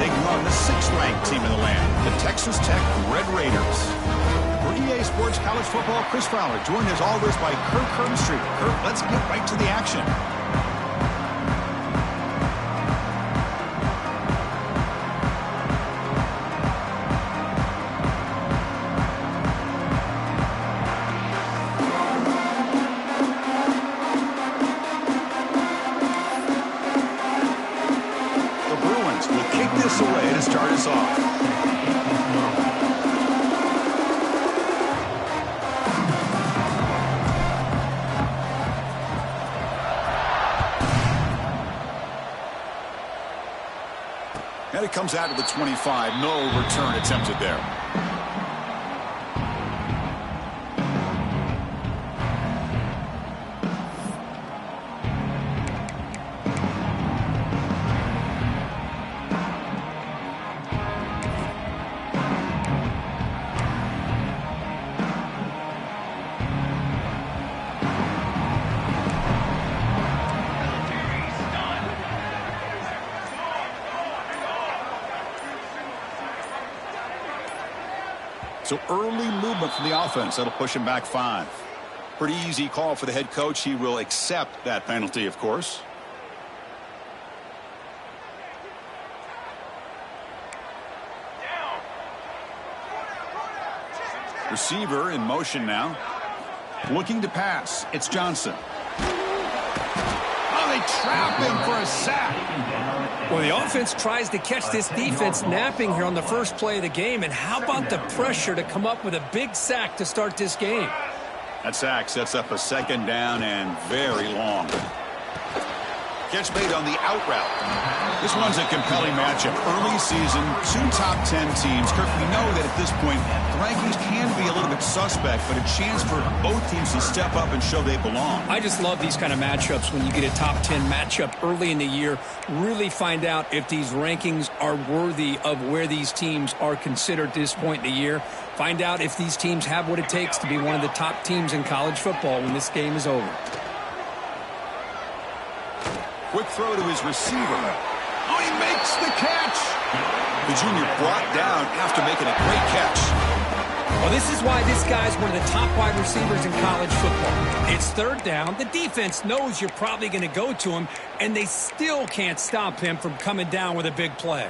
taking on the 6th-ranked team in the land, the Texas Tech Red Raiders. For EA Sports College Football, Chris Fowler, joined as always by Kirk Herbstreit. Kirk, let's get right to the action. Away to start us off. And it comes out to the 25. No return attempted there. So early movement from the offense. That'll push him back 5. Pretty easy call for the head coach. He will accept that penalty, of course. Receiver in motion now. Looking to pass. It's Johnson. Oh, they trap him for a sack. Well, the offense tries to catch this defense napping here on the first play of the game. And how about the pressure to come up with a big sack to start this game? That sack sets up a 2nd down and very long. Catch made on the out route. This one's a compelling matchup. Early season, 2 top 10 teams. Kirk, we know that at this point, the rankings can be a little bit suspect, but a chance for both teams to step up and show they belong. I just love these kind of matchups when you get a top 10 matchup early in the year. Really find out if these rankings are worthy of where these teams are considered at this point in the year. Find out if these teams have what it takes to be one of the top teams in college football when this game is over. Quick throw to his receiver. Oh, he makes the catch. The junior brought down after making a great catch. Well, this is why this guy's one of the top wide receivers in college football. It's 3rd down. The defense knows you're probably going to go to him, and they still can't stop him from coming down with a big play.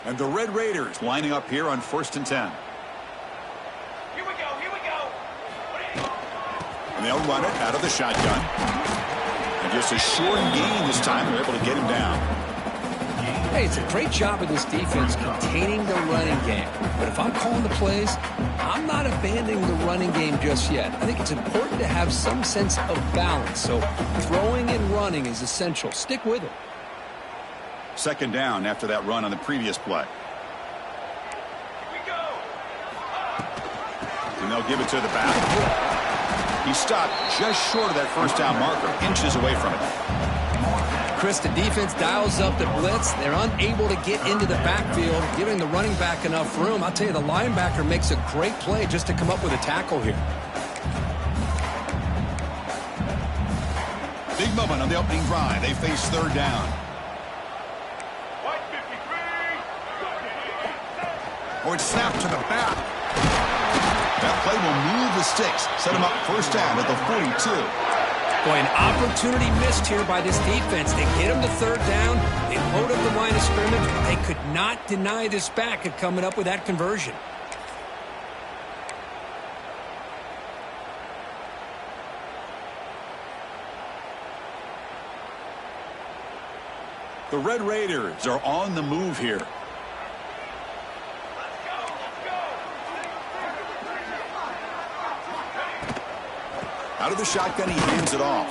And the Red Raiders lining up here on 1st and 10. And they'll run it out of the shotgun. And just a short gain this time. They're able to get him down. Hey, it's a great job of this defense containing the running game. But if I'm calling the plays, I'm not abandoning the running game just yet. I think it's important to have some sense of balance. So throwing and running is essential. Stick with it. 2nd down after that run on the previous play. And they'll give it to the back. He stopped just short of that 1st down marker, inches away from it. Chris, the defense dials up the blitz. They're unable to get into the backfield, giving the running back enough room. I'll tell you, the linebacker makes a great play just to come up with a tackle here. Big moment on the opening drive. They face 3rd down. Oh, it's snapped to the back. That play will move the sticks. Set him up 1st down at the 42. Boy, an opportunity missed here by this defense. They get him to 3rd down. They load up the line of scrimmage, but they could not deny this back at coming up with that conversion. The Red Raiders are on the move here. Out of the shotgun, he hands it off.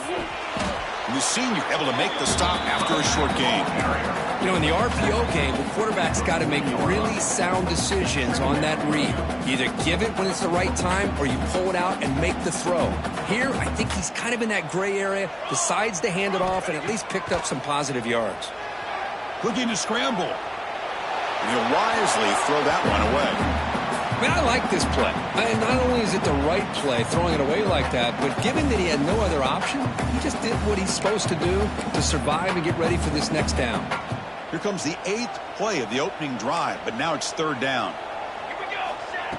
And the senior able to make the stop after a short gain. You know, in the RPO game, the quarterback's got to make really sound decisions on that read. You either give it when it's the right time or you pull it out and make the throw. Here, I think he's kind of in that gray area, decides to hand it off and at least picked up some positive yards. Looking to scramble. And he'll wisely throw that one away. I mean, I like this play. Not only is it the right play, throwing it away like that, but given that he had no other option, he just did what he's supposed to do to survive and get ready for this next down. Here comes the 8th play of the opening drive, but now it's 3rd down.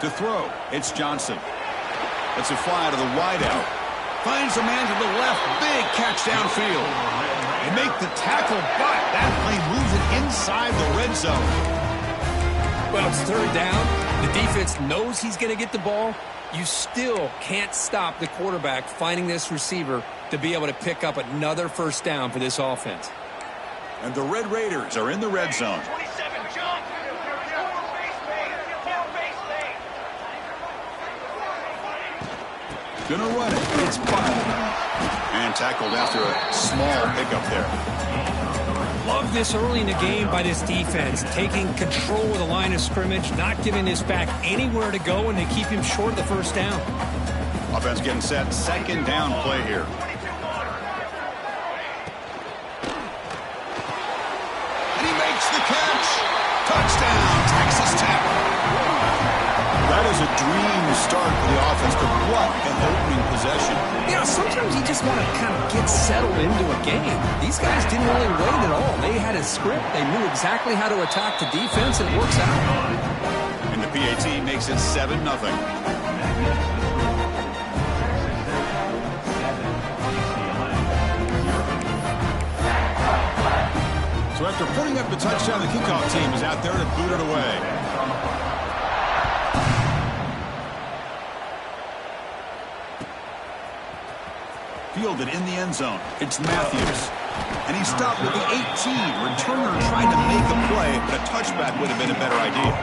To throw, it's Johnson. It's a fly out of the wideout. Finds a man to the left. Big catch downfield. They make the tackle, but that play moves it inside the red zone. Well, it's 3rd down. The defense knows he's going to get the ball. You still can't stop the quarterback finding this receiver to be able to pick up another 1st down for this offense. And the Red Raiders are in the red zone. Gonna run it. It's Buck. And tackled after a small pickup there. Love this early in the game by this defense, taking control of the line of scrimmage, not giving this back anywhere to go, and to keep him short of the 1st down. Offense getting set. 2nd down play here. And he makes the catch. Touchdown, Texas Tech. That is a dream start for the offense, but what an opening possession. You know, sometimes you just want to kind of get settled into a game. These guys didn't really wait at all. They had a script. They knew exactly how to attack the defense, and it works out. And the PAT makes it 7-0. So after putting up the touchdown, the kickoff team is out there to boot it away. Fielded in the end zone. It's Matthews. And he stopped with the 18. Returner tried to make a play, but a touchback would have been a better idea.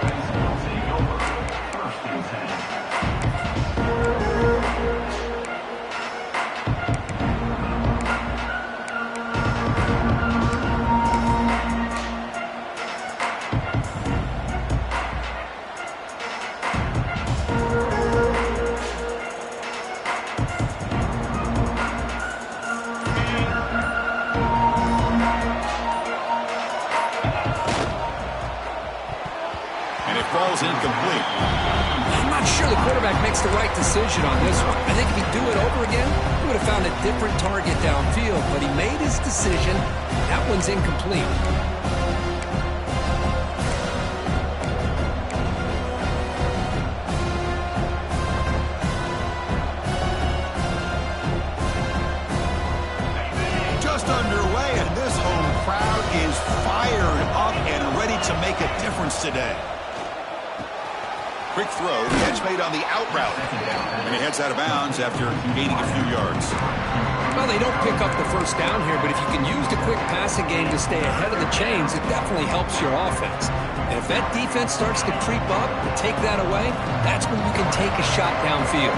Ball's incomplete. I'm not sure the quarterback makes the right decision on this one. I think if he'd do it over again, he would have found a different target downfield, but he made his decision. That one's incomplete. Just underway, and this home crowd is fired up and ready to make a difference today. Quick throw, catch made on the out route. And he heads out of bounds after gaining a few yards. Well, they don't pick up the 1st down here, but if you can use the quick passing game to stay ahead of the chains, it definitely helps your offense. And if that defense starts to creep up and take that away, that's when you can take a shot downfield.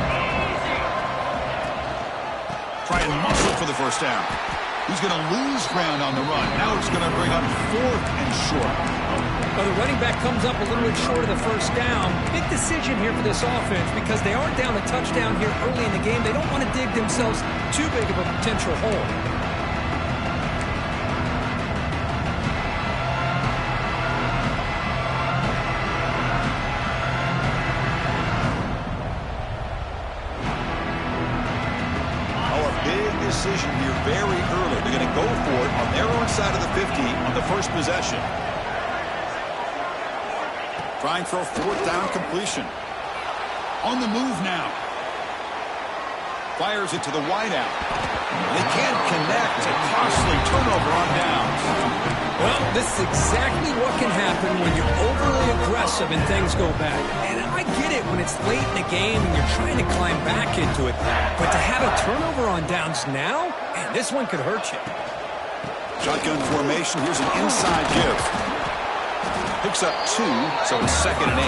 Try and muscle for the 1st down. He's going to lose ground on the run. Now it's going to bring up 4th and short. Well, the running back comes up a little bit short of the 1st down. Big decision here for this offense because they are down a touchdown here early in the game. They don't want to dig themselves too big of a potential hole. Decision here very early. They're going to go for it on their own side of the 50 on the 1st possession. Trying for a 4th down completion. On the move now. Fires it to the wideout. They can't connect. A costly turnover on downs. Well, this is exactly what can happen when you're overly aggressive and things go bad. And I get it when it's late in the game and you're trying to climb back into it. But to have a turnover on downs now, man, this one could hurt you. Shotgun formation. Here's an inside give. Picks up 2, so it's 2nd and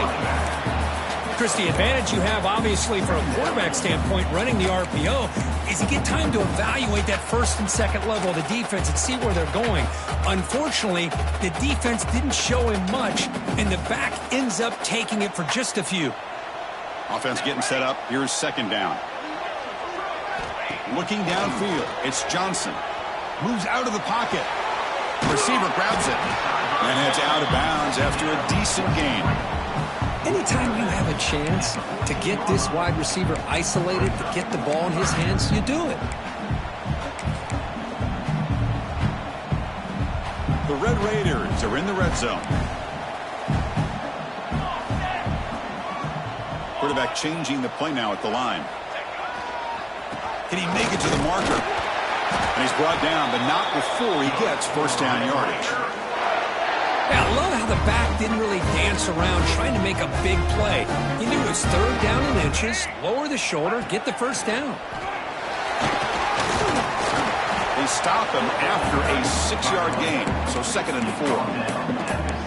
8. Chris, the advantage you have, obviously, from a quarterback standpoint, running the RPO, is you get time to evaluate that 1st and 2nd level of the defense and see where they're going. Unfortunately, the defense didn't show him much, and the back ends up taking it for just a few. Offense getting set up. Here's 2nd down. Looking downfield, it's Johnson. Moves out of the pocket. Receiver grabs it. And it's out of bounds after a decent gain. Anytime you have a chance to get this wide receiver isolated, to get the ball in his hands, you do it. The Red Raiders are in the red zone. Quarterback changing the play now at the line. Can he make it to the marker? And he's brought down, but not before he gets first down yardage. Yeah, I love how the back didn't really dance around trying to make a big play. He knew it was third down in inches, lower the shoulder, get the first down. They stop him after a 6-yard gain, so 2nd and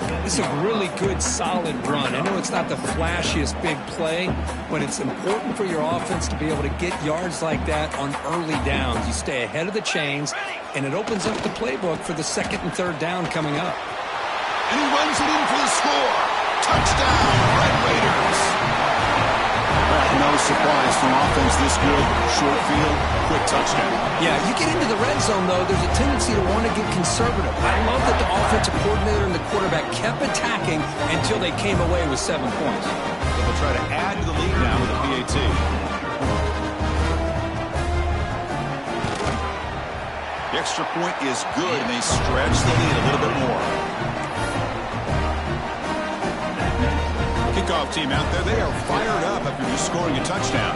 4. This is a really good, solid run. I know it's not the flashiest big play, but it's important for your offense to be able to get yards like that on early downs. You stay ahead of the chains, and it opens up the playbook for the 2nd and 3rd down coming up. And he runs it in for the score. Touchdown, Red Raiders. Well, no surprise from offense this good. Short field, quick touchdown. Yeah, you get into the red zone, though, there's a tendency to want to get conservative. I love that the offensive coordinator and the quarterback kept attacking until they came away with 7 points. They'll try to add to the lead now with a PAT. The extra point is good, and they stretch the lead a little bit more. Kickoff team out there, they are fired up after just scoring a touchdown.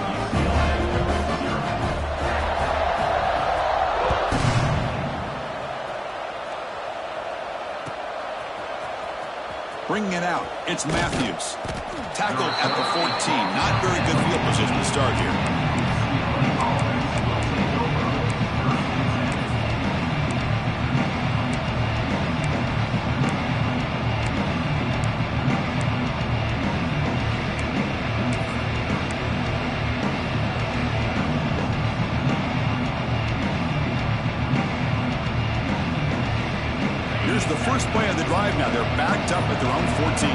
Bringing it out, it's Matthews. Tackled at the 14. Not very good field position to start here. Here's the first play of the drive now. They're backed up at their own 14.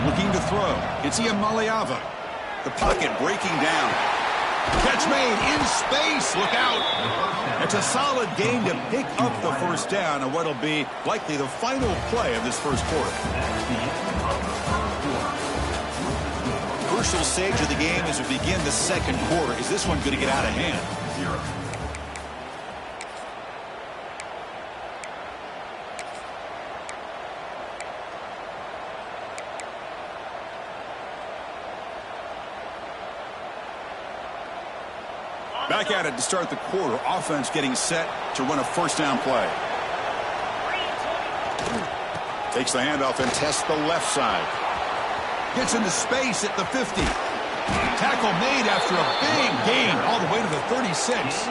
Looking to throw. It's Iamaleava. The pocket breaking down. Catch made in space. Look out. It's a solid gain to pick up the first down on what'll be likely the final play of this first quarter. Crucial stage of the game as we begin the second quarter. Is this one going to get out of hand? Back at it to start the quarter. Offense getting set to run a first down play. Takes the handoff and tests the left side. Gets into space at the 50. Tackle made after a big gain all the way to the 36.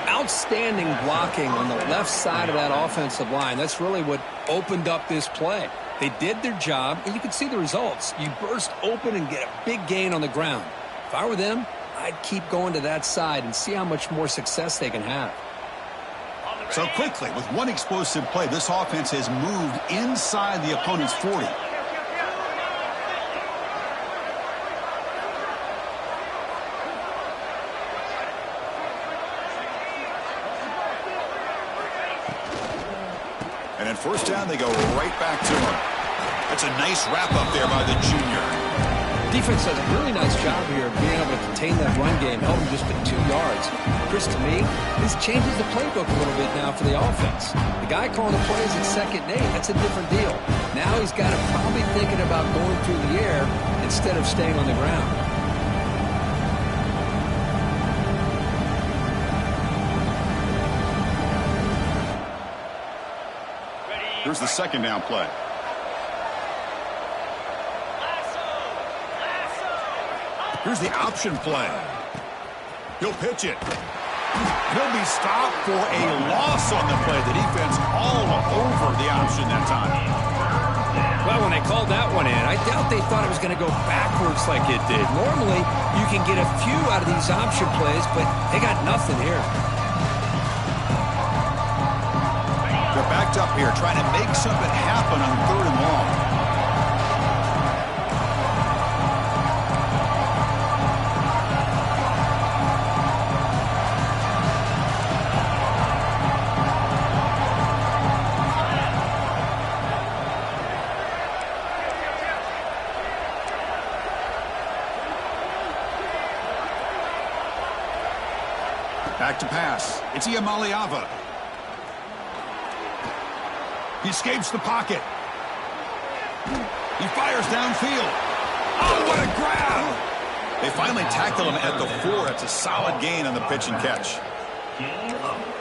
Outstanding blocking on the left side of that offensive line. That's really what opened up this play. They did their job, and you can see the results. You burst open and get a big gain on the ground. If I were them, I'd keep going to that side and see how much more success they can have. So quickly, with one explosive play, this offense has moved inside the opponent's 40. And at first down, they go right back to him. That's a nice wrap-up there by the junior. Defense does a really nice job here of being able to contain that run game, held him just to 2 yards. Chris, to me, this changes the playbook a little bit now for the offense. The guy calling the plays at 2nd and 8, that's a different deal. Now he's got to probably thinking about going through the air instead of staying on the ground. Here's the 2nd down play. Here's the option play. He'll pitch it. He'll be stopped for a loss on the play. The defense all over the option that time. Well, when they called that one in, I doubt they thought it was going to go backwards like it did. Normally, you can get a few out of these option plays, but they got nothing here. They're backed up here, trying to make something happen on 3rd and long. Back to pass. It's Iamaleava. He escapes the pocket. He fires downfield. Oh, what a grab! They finally tackle him at the 4. It's a solid gain on the pitch and catch.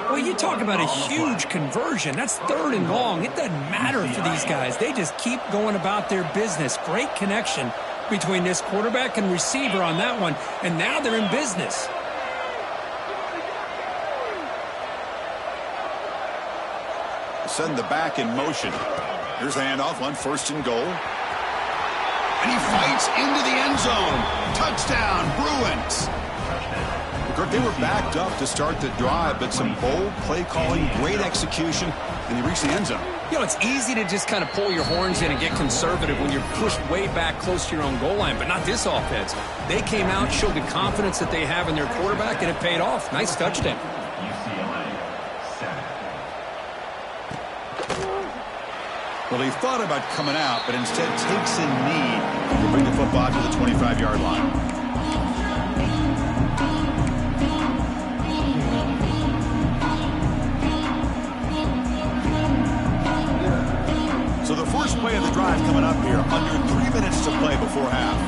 Well, you talk about a huge conversion. That's 3rd and long. It doesn't matter for these guys. They just keep going about their business. Great connection between this quarterback and receiver on that one, and now they're in business. Send the back in motion. Here's the handoff on 1st and goal. And he fights into the end zone. Touchdown, Bruins. They were backed up to start the drive, but some bold play calling, great execution, and they reached the end zone. You know, it's easy to just kind of pull your horns in and get conservative when you're pushed way back close to your own goal line, but not this offense. They came out, showed the confidence that they have in their quarterback, and it paid off. Nice touchdown. Well, he thought about coming out, but instead takes a knee to bring the football to the 25-yard line. So the first play of the drive coming up here, under 3 minutes to play before half.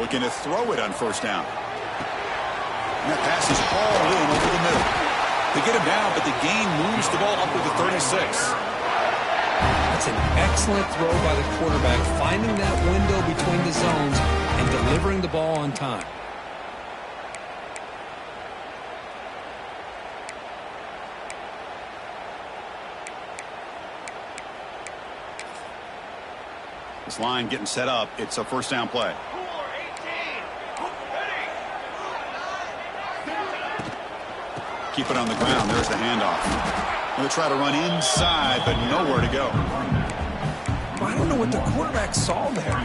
Looking to throw it on 1st down. And that pass is hauled in over the middle. They get him down, but the gain moves the ball up to the 36. That's an excellent throw by the quarterback, finding that window between the zones and delivering the ball on time. This line getting set up. It's a 1st down play. Keep it on the ground. There's the handoff. Going to try to run inside, but nowhere to go. I don't know what the quarterback saw there.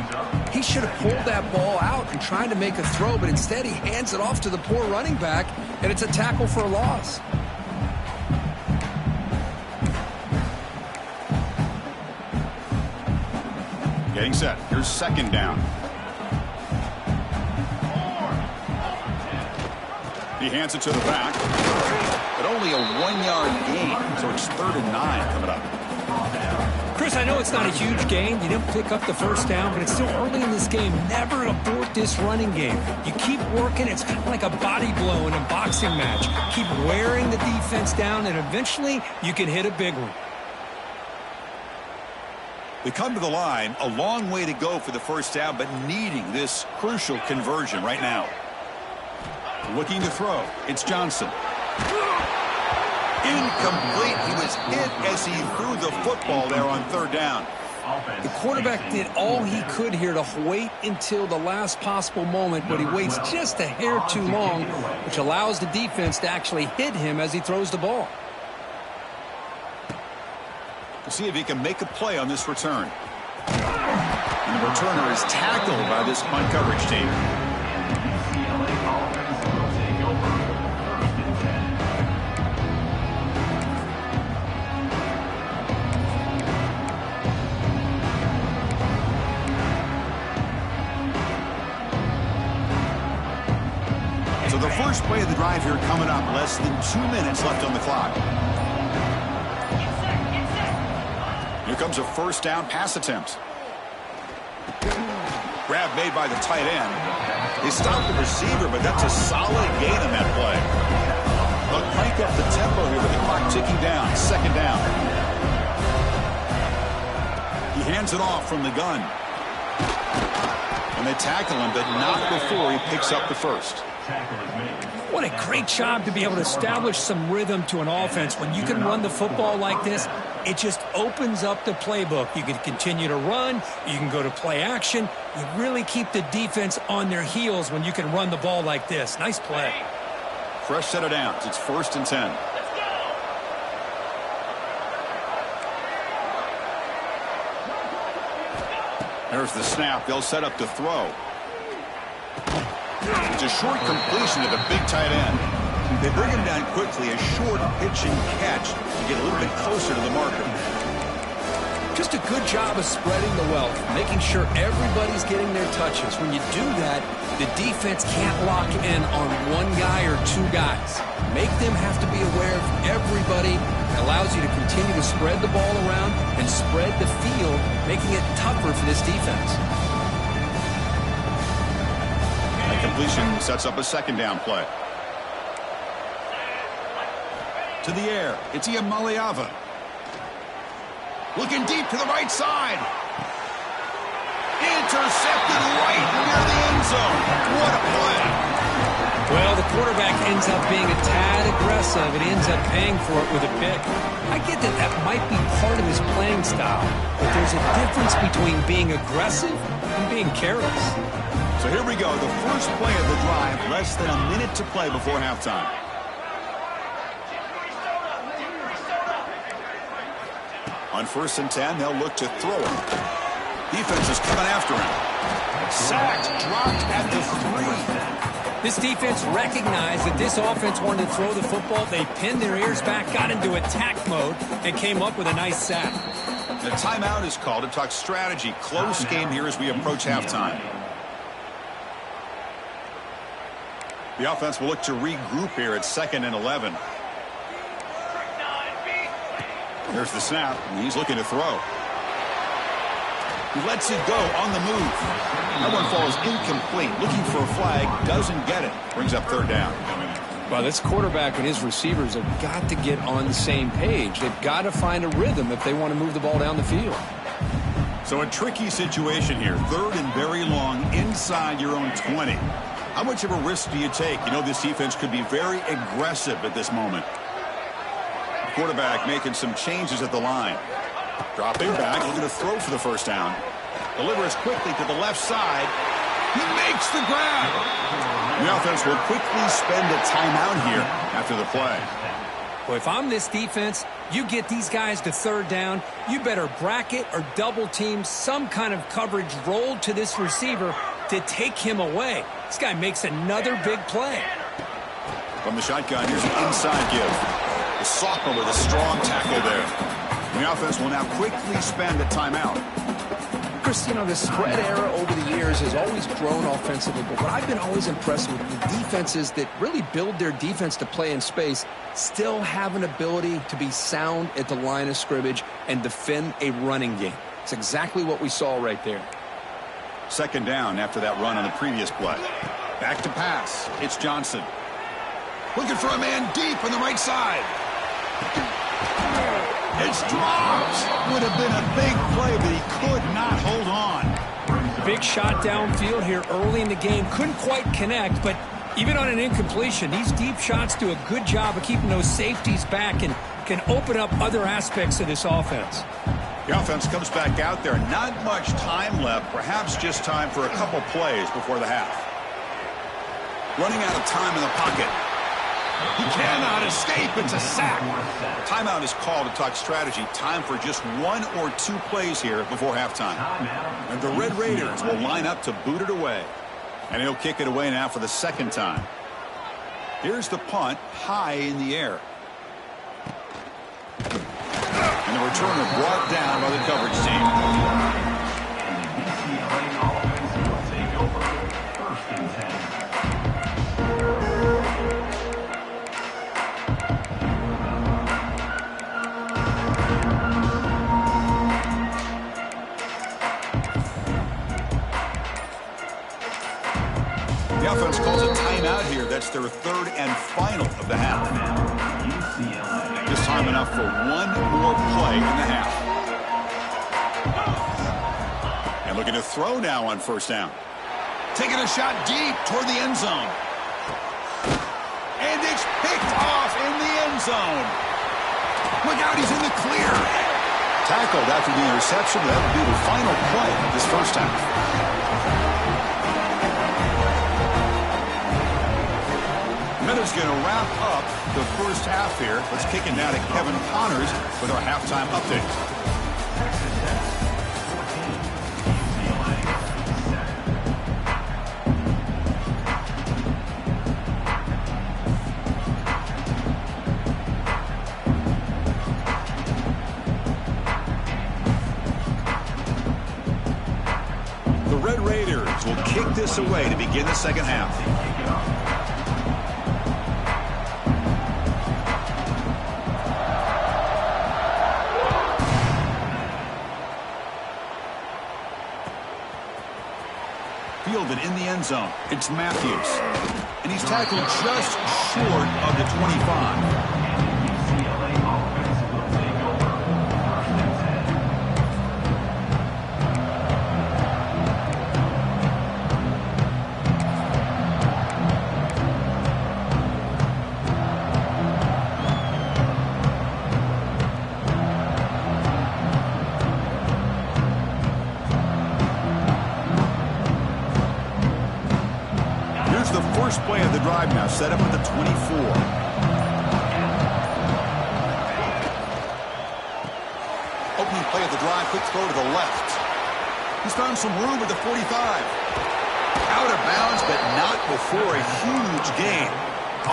He should have pulled that ball out and tried to make a throw, but instead he hands it off to the poor running back, and it's a tackle for a loss. Getting set. Here's 2nd down. He hands it to the back. But only a 1-yard gain, so it's 3rd and 9 coming up. Chris, I know it's not a huge gain. You didn't pick up the 1st down, but it's still early in this game. Never abort this running game. You keep working. It's kind of like a body blow in a boxing match. Keep wearing the defense down, and eventually you can hit a big one. They come to the line, a long way to go for the 1st down, but needing this crucial conversion right now. Looking to throw. It's Johnson. Incomplete. He was hit as he threw the football there on 3rd down. The quarterback did all he could here to wait until the last possible moment, but he waits just a hair too long, which allows the defense to actually hit him as he throws the ball. We'll see if he can make a play on this return. And the returner is tackled by this punt coverage team. So the first play of the drive here coming up, less than 2 minutes left on the clock. Here comes a 1st down pass attempt. Grab made by the tight end. They stop the receiver, but that's a solid gain on that play. They'll crank up the tempo here with the clock ticking down. 2nd down. He hands it off from the gun. And they tackle him, but not before he picks up the 1st. What a great job to be able to establish some rhythm to an offense. When you can run the football like this, it just opens up the playbook. You can continue to run. You can go to play action. You really keep the defense on their heels when you can run the ball like this. Nice play. Fresh set of downs. It's 1st and 10. There's the snap. They'll set up the throw. It's a short completion to the big tight end. They bring him down quickly, a short pitch and catch to get a little bit closer to the marker. Just a good job of spreading the wealth, making sure everybody's getting their touches. When you do that, the defense can't lock in on one guy or two guys. Make them have to be aware of everybody. It allows you to continue to spread the ball around and spread the field, making it tougher for this defense. That completion sets up a second down play. To the air, it's Iamaleava. Looking deep to the right side. Intercepted right near the end zone. What a play. Well, the quarterback ends up being a tad aggressive. It ends up paying for it with a pick. I get that that might be part of his playing style, but there's a difference between being aggressive and being careless. So here we go, the first play of the drive, less than a minute to play before halftime. On 1st and 10, they'll look to throw it. Defense is coming after him. Sacked, dropped at the 3. This defense recognized that this offense wanted to throw the football. They pinned their ears back, got into attack mode, and came up with a nice sack. The timeout is called to talk strategy. Close game here as we approach halftime. The offense will look to regroup here at 2nd and 11. There's the snap, and he's looking to throw. He lets it go on the move. That one falls incomplete. Looking for a flag, doesn't get it. Brings up 3rd down. Well, this quarterback and his receivers have got to get on the same page. They've got to find a rhythm if they want to move the ball down the field. So a tricky situation here. 3rd and very long inside your own 20. How much of a risk do you take? You know this defense could be very aggressive at this moment. Quarterback making some changes at the line. Dropping back, looking to throw for the 1st down. Delivers quickly to the left side. He makes the grab. The offense will quickly spend a timeout here after the play. Well, if I'm this defense, you get these guys to 3rd down, you better bracket or double team some kind of coverage rolled to this receiver to take him away. This guy makes another big play. From the shotgun, here's an inside give. The sophomore with a strong tackle there. And the offense will now quickly spend a timeout. Chris, you know, the spread era over the years has always grown offensively, but what I've been always impressed with the defenses that really build their defense to play in space still have an ability to be sound at the line of scrimmage and defend a running game. It's exactly what we saw right there. 2nd down after that run on the previous play. Back to pass. It's Johnson. Looking for a man deep on the right side. It's dropped. Would have been a big play, but he could not hold on. Big shot downfield here early in the game. Couldn't quite connect, but even on an incompletion, these deep shots do a good job of keeping those safeties back and can open up other aspects of this offense. The offense comes back out there. Not much time left. Perhaps just time for a couple plays before the half. Running out of time in the pocket. He cannot escape. It's a sack. Timeout is called to talk strategy. Time for just 1 or 2 plays here before halftime. And the Red Raiders will line up to boot it away. And he'll kick it away now for the 2nd time. Here's the punt high in the air. And the returner brought down by the coverage team. The offense calls a timeout here. That's their 3rd and final of the half. Just time enough for 1 more play in the half. And looking to throw now on 1st down. Taking a shot deep toward the end zone. And it's picked off in the end zone. Look out, he's in the clear. Tackled after the interception. That would be the final play of this 1st half. That is going to wrap up the 1st half here. Let's kick it now to Kevin Connors with our halftime update. minutes away to begin the second half. Fielded in the end zone. It's Matthews. And he's tackled just short of the 25. First play of the drive now, set up at the 24. Opening play of the drive, quick throw to the left. He's found some room at the 45. Out of bounds, but not before a huge gain.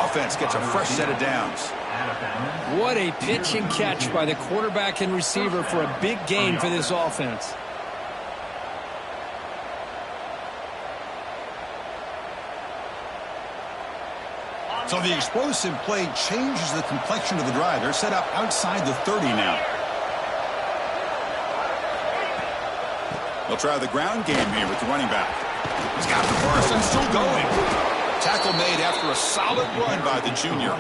Offense gets a fresh set of downs. What a pitch and catch by the quarterback and receiver for a big gain for this offense. So the explosive play changes the complexion of the drive. They're set up outside the 30 now. They'll try the ground game here with the running back. He's got the burst and still going. Tackle made after a solid run by the junior.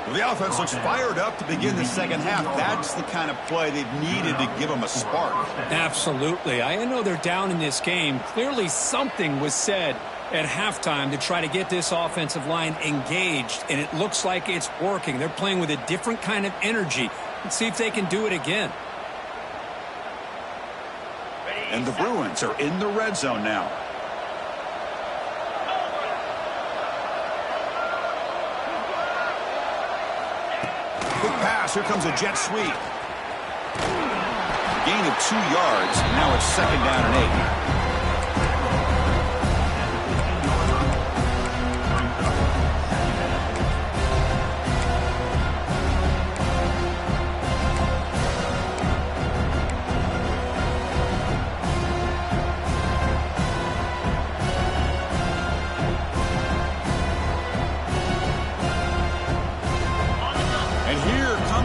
Well, the offense looks fired up to begin the second half. That's the kind of play they've needed to give them a spark. Absolutely. I know they're down in this game. Clearly something was said at halftime to try to get this offensive line engaged, and it looks like it's working. They're playing with a different kind of energy. Let's see if they can do it again. And the Bruins are in the red zone now. Quick pass. Here comes a jet sweep. Gain of 2 yards. Now it's second down and 8.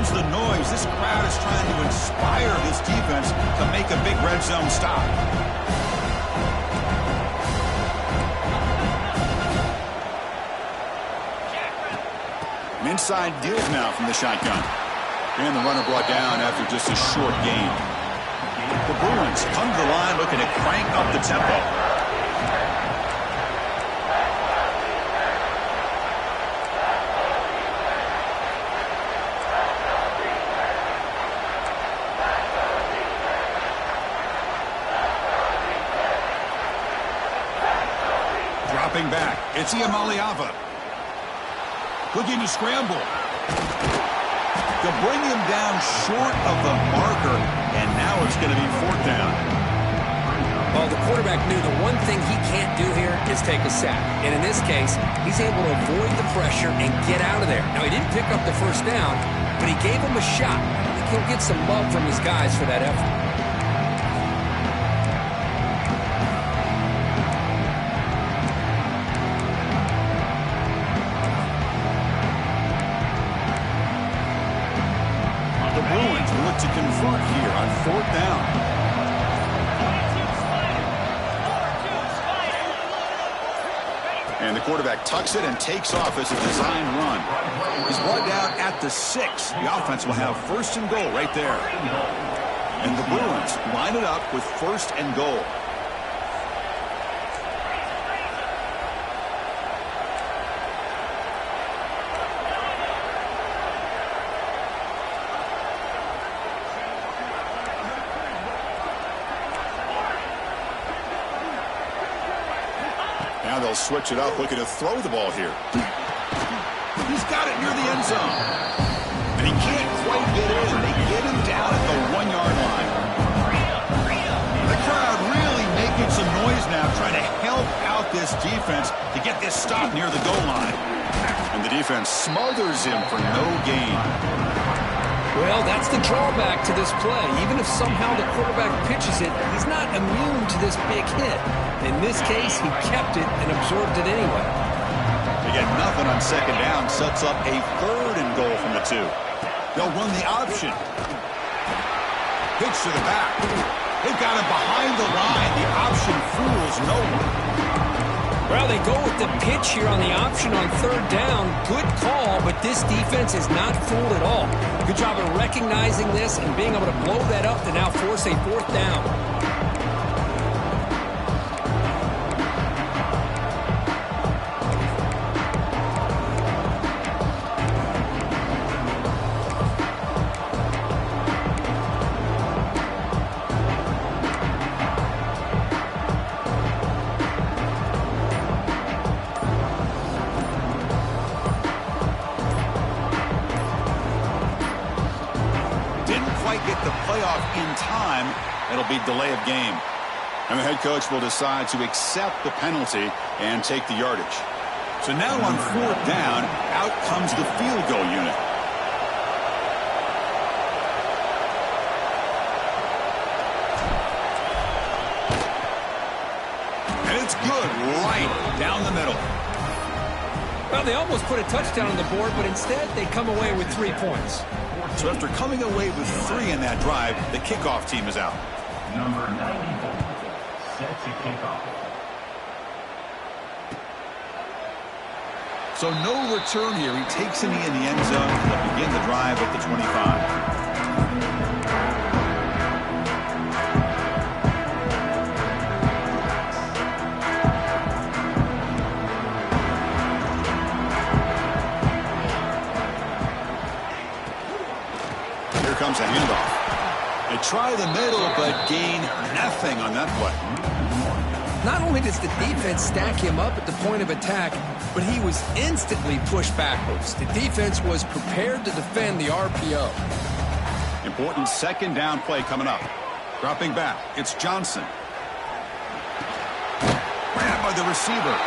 The noise. This crowd is trying to inspire this defense to make a big red zone stop. An inside deals now from the shotgun. And the runner brought down after just a short gain. The Bruins come to the line looking to crank up the tempo. Dropping back, it's Iamaliava. Looking to scramble. To bring him down short of the marker, and now it's going to be fourth down. Well, the quarterback knew the one thing he can't do here is take a sack. And in this case, he's able to avoid the pressure and get out of there. Now, he didn't pick up the first down, but he gave him a shot. I think he'll get some love from his guys for that effort. To convert here on fourth down. And the quarterback tucks it and takes off as a design run. He's brought down at the 6. The offense will have first and goal right there. And the Bruins line it up with first and goal. Now they'll switch it up, looking to throw the ball here. He's got it near the end zone. And he can't quite get in. They get him down at the 1-yard line. The crowd really making some noise now, trying to help out this defense to get this stop near the goal line. And the defense smothers him for no gain. Well, that's the drawback to this play. Even if somehow the quarterback pitches it, he's not immune to this big hit. In this case, he kept it and absorbed it anyway. They get nothing on second down, sets up a 3rd and goal from the 2. They'll run the option. Pitch to the back. They've got him behind the line. The option fools no one. Well, they go with the pitch here on the option on 3rd down. Good call, but this defense is not fooled at all. Good job of recognizing this and being able to blow that up to now force a 4th down. Get the playoff in time, it'll be delay of game. And the head coach will decide to accept the penalty and take the yardage. So now on 4th down, out comes the field goal unit. And it's good right down the middle. Well, they almost put a touchdown on the board, but instead they come away with 3 points. So after coming away with 3 in that drive, the kickoff team is out. Number 94 set to kickoff. So no return here. He takes a knee in the end zone. They'll begin the drive at the 25. Comes a handoff. They try the middle, but gain nothing on that play. Not only does the defense stack him up at the point of attack, but he was instantly pushed backwards. The defense was prepared to defend the RPO. Important 2nd down play coming up. Dropping back, it's Johnson. Grabbed by the receiver.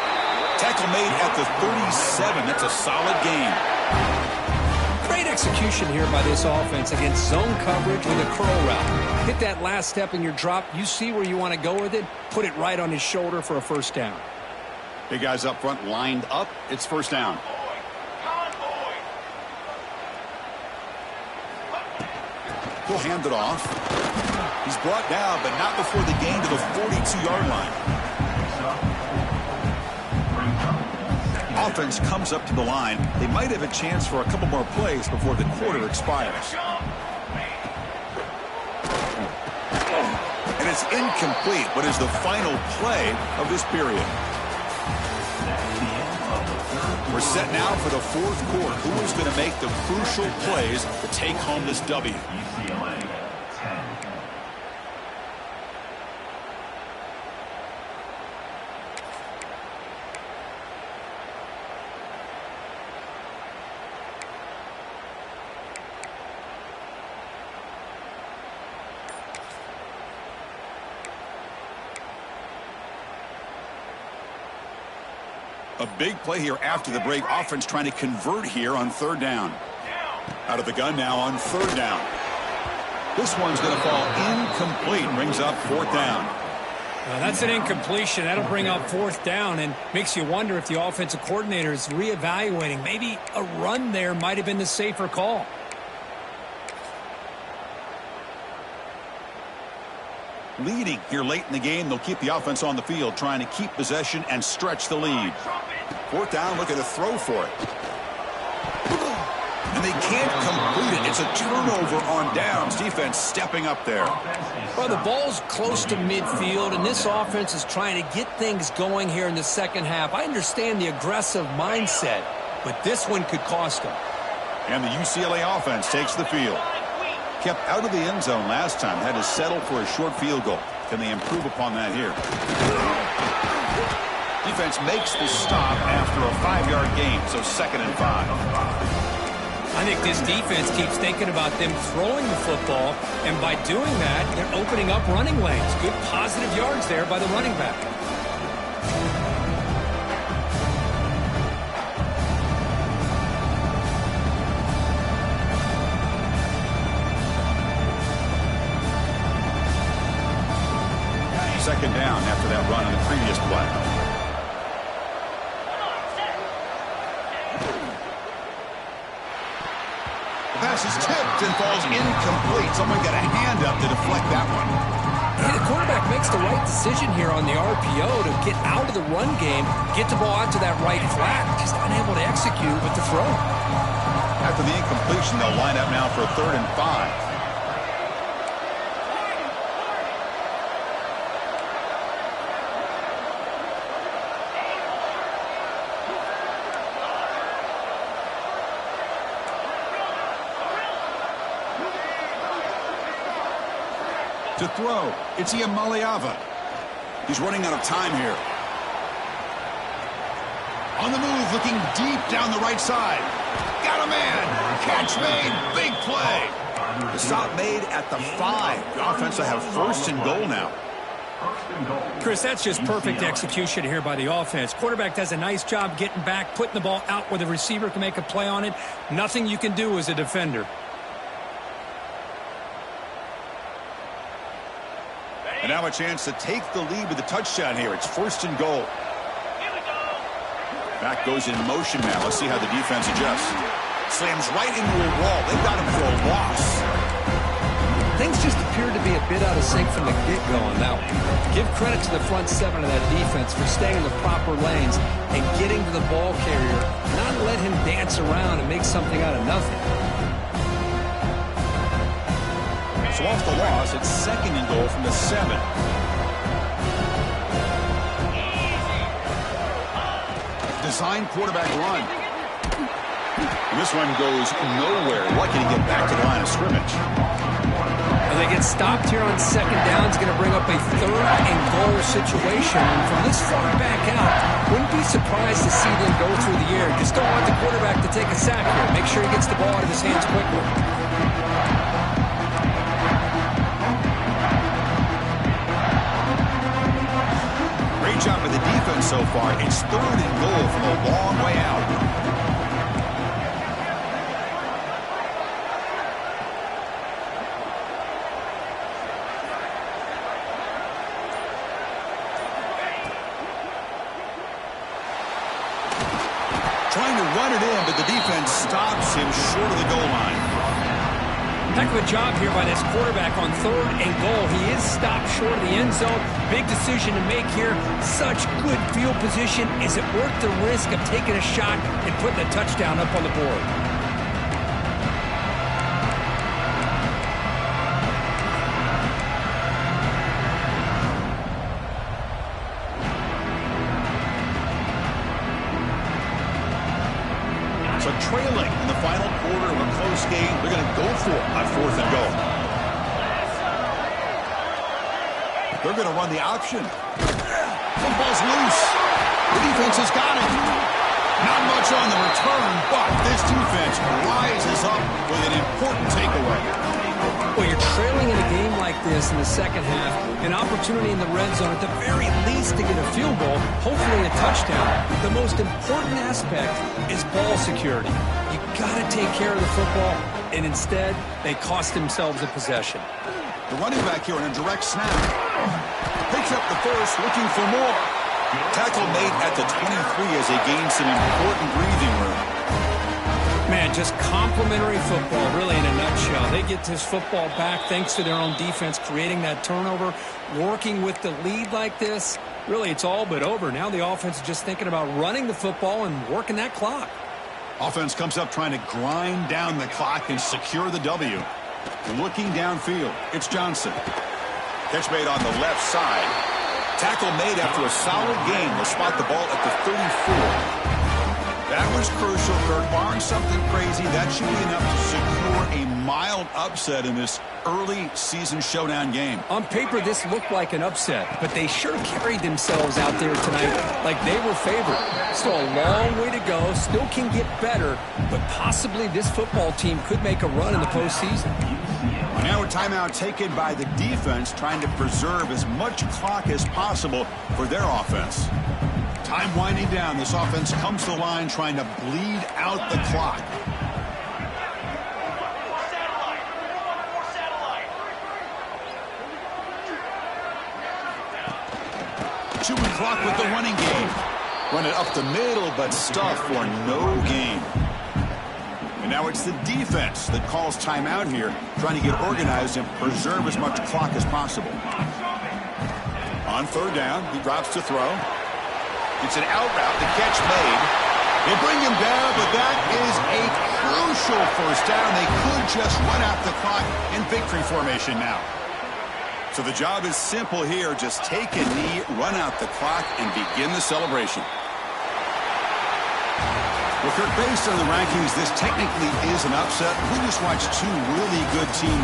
Tackle made at the 37. That's a solid gain. Great execution here by this offense against zone coverage with a curl route. Hit that last step in your drop. You see where you want to go with it. Put it right on his shoulder for a 1st down. Big guys up front lined up. It's 1st down. He'll hand it off. He's brought down, but not before the gain to the 42-yard line. Offense comes up to the line. They might have a chance for a couple more plays before the quarter expires. And it's incomplete. What is the final play of this period? We're set now for the 4th quarter. Who is going to make the crucial plays to take home this W? A big play here after the break. Offense trying to convert here on 3rd down. Out of the gun now on 3rd down. This one's going to fall incomplete. Brings up 4th down. Well, that's an incompletion. That'll bring up 4th down and makes you wonder if the offensive coordinator is reevaluating. Maybe a run there might have been the safer call. Leading here late in the game. They'll keep the offense on the field, trying to keep possession and stretch the lead. 4th down, looking to throw for it. And they can't complete it. It's a turnover on downs. Defense stepping up there. Well, the ball's close to midfield, and this offense is trying to get things going here in the 2nd half. I understand the aggressive mindset, but this one could cost them. And the UCLA offense takes the field. Kept out of the end zone last time. Had to settle for a short field goal. Can they improve upon that here? Defense makes the stop after a 5-yard gain, so 2nd and 5. I think this defense keeps thinking about them throwing the football, and by doing that, they're opening up running lanes. Good positive yards there by the running back. pass is tipped and falls incomplete. Someone got a hand up to deflect that one. Yeah, the quarterback makes the right decision here on the RPO to get out of the run game, get the ball out to that right flat, just unable to execute with the throw. After the incompletion, they'll line up now for a 3rd and 5. To throw, it's Iamaleava. He's running out of time here. On the move, looking deep down the right side. Got a man. Catch made. Big play. The stop made at the 5. The offense will have 1st and goal now. Chris, that's just perfect execution here by the offense. Quarterback does a nice job getting back, putting the ball out where the receiver can make a play on it. Nothing you can do as a defender. And now a chance to take the lead with a touchdown here. It's 1st and goal. Back goes in motion now. Let's see how the defense adjusts. Slams right into a wall. They've got him for a loss. Things just appeared to be a bit out of sync from the get-go on that one. Give credit to the front 7 of that defense for staying in the proper lanes and getting to the ball carrier, not let him dance around and make something out of nothing. So off the loss, it's 2nd and goal from the 7. Design quarterback run. And this one goes nowhere. Lucky to get back to the line of scrimmage. And they get stopped here on 2nd down. It's going to bring up a 3rd and goal situation. And from this far back out, wouldn't be surprised to see them go through the air. Just don't want the quarterback to take a sack here. Make sure he gets the ball out of his hands quickly. Great job by the defense so far. It's 3rd and goal from a long way out. Trying to run it in, but the defense stops him short of the goal line. Heck of a job here by this quarterback on 3rd and goal. He is stopped short of the end zone. Big decision to make here. Such good field position. Is it worth the risk of taking a shot and putting a touchdown up on the board? So trailing in the final quarter of a close game, they're going to go for it on 4th and goal. They're going to run the option. Football's loose. The defense has got it. Not much on the return, but this defense rises up with an important takeaway. Well, you're trailing in a game like this in the 2nd half, an opportunity in the red zone at the very least to get a field goal, hopefully a touchdown. The most important aspect is ball security. You got to take care of the football, and instead, they cost themselves a possession. The running back here on a direct snap. Picks up the 1st, looking for more. Tackle made at the 23 as they gain some important breathing room. Man, just complimentary football, really, in a nutshell. They get this football back thanks to their own defense, creating that turnover, working with the lead like this. Really, it's all but over. Now the offense is just thinking about running the football and working that clock. Offense comes up trying to grind down the clock and secure the W. Looking downfield, it's Johnson. Catch made on the left side. Tackle made after a solid gain. They'll spot the ball at the 34. That was crucial, Kirk. Barring something crazy, that should be enough to secure a mild upset in this early season showdown game. On paper, this looked like an upset, but they sure carried themselves out there tonight like they were favored. Still a long way to go, still can get better, but possibly this football team could make a run in the postseason. Now a timeout taken by the defense, trying to preserve as much clock as possible for their offense. Time winding down. This offense comes to the line trying to bleed out the clock. Chewing clock with the running game. Run it up the middle, but stuff for no gain. And now it's the defense that calls timeout here, trying to get organized and preserve as much clock as possible. On third down, he drops to throw. It's an out route, the catch made. They bring him down, but that is a crucial first down. They could just run out the clock in victory formation now. So the job is simple here. Just take a knee, run out the clock, and begin the celebration. Well, Kirk, based on the rankings, this technically is an upset. We just watched two really good teams